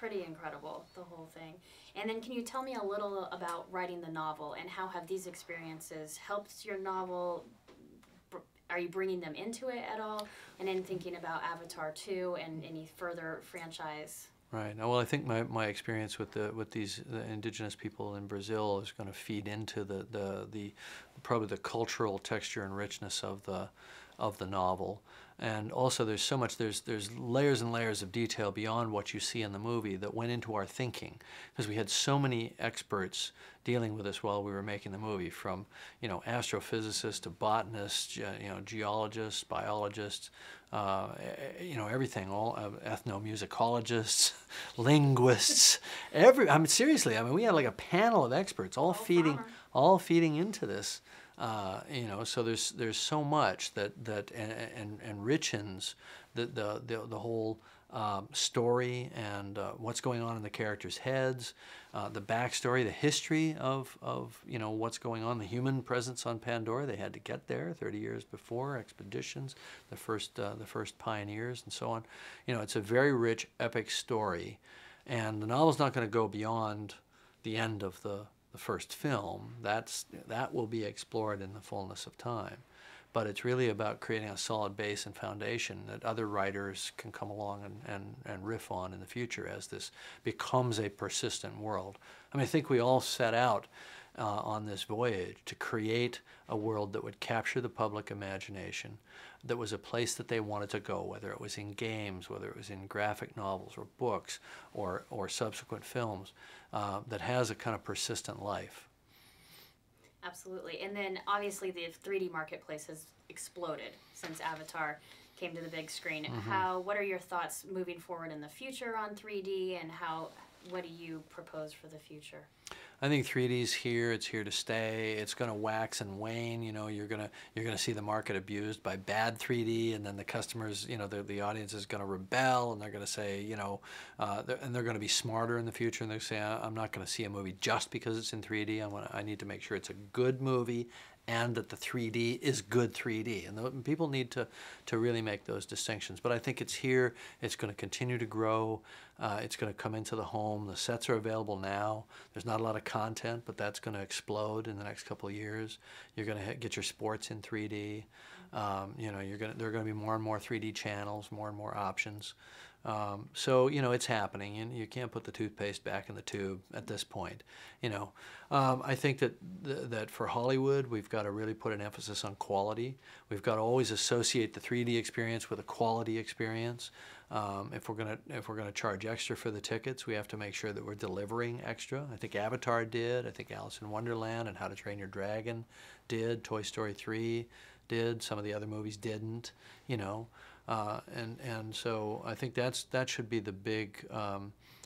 pretty incredible, the whole thing. And then can you tell me a little about writing the novel, and how have these experiences helped your novel? Are you bringing them into it at all? And then thinking about Avatar 2 and any further franchise. Right. Well, I think my experience with these indigenous people in Brazil is going to feed into the probably the cultural texture and richness of the novel. And also there's so much, there's layers and layers of detail beyond what you see in the movie that went into our thinking, because we had so many experts dealing with us while we were making the movie, from, you know, astrophysicists to botanists, you know, geologists, biologists, you know, everything, all ethnomusicologists, linguists, I mean, seriously, I mean, we had like a panel of experts all feeding into this. You know, so there's so much that enriches the whole story, and what's going on in the characters' heads, the backstory, the history of you know, what's going on, the human presence on Pandora. They had to get there 30 years before, expeditions, the first pioneers, and so on. You know, it's a very rich, epic story, and the novel's not going to go beyond the end of the first film. That will be explored in the fullness of time. But it's really about creating a solid base and foundation that other writers can come along and riff on in the future as this becomes a persistent world. I mean, I think we all set out on this voyage to create a world that would capture the public imagination, that was a place that they wanted to go, whether it was in games, whether it was in graphic novels or books or subsequent films, that has a kind of persistent life. Absolutely. And then obviously the 3D marketplace has exploded since Avatar came to the big screen. What are your thoughts moving forward in the future on 3D, and what do you propose for the future? I think 3D's here. It's here to stay. It's going to wax and wane. You know, you're gonna see the market abused by bad 3D, and then the customers, you know, the audience is going to rebel, and they're going to say, you know, and they're going to be smarter in the future, and they're say, I'm not going to see a movie just because it's in 3D. I need to make sure it's a good movie, and that the 3D is good 3D. And people need to really make those distinctions. But I think it's here. It's going to continue to grow. It's going to come into the home. The sets are available now. There's not a lot of content, but that's going to explode in the next couple of years. You're going to get your sports in 3D. You know, there are going to be more and more 3D channels, more and more options. So, you know, it's happening, and you can't put the toothpaste back in the tube at this point. You know, I think that for Hollywood, we've got to really put an emphasis on quality. We've got to always associate the 3D experience with a quality experience. If we're gonna charge extra for the tickets, we have to make sure that we're delivering extra. I think Avatar did. I think Alice in Wonderland and How to Train Your Dragon did. Toy Story 3 did. Some of the other movies didn't. You know. And so I think that should be the big,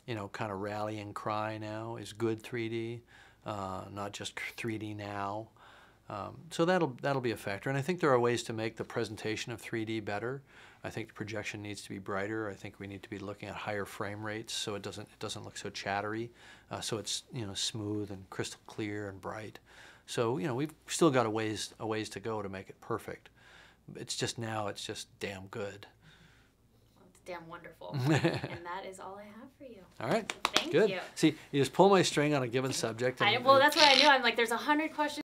you know, kind of rallying cry now, is good 3D, not just 3D now. So that'll be a factor. And I think there are ways to make the presentation of 3D better. I think the projection needs to be brighter. I think we need to be looking at higher frame rates so it doesn't look so chattery. So it's, you know, smooth and crystal clear and bright. So, you know, we've still got a ways to go to make it perfect. It's just damn good. Well, it's damn wonderful. And that is all I have for you. All right. Thank Good. you. See, you just pull my string on a given subject. Well, that's what I knew. I'm like, there's 100 questions.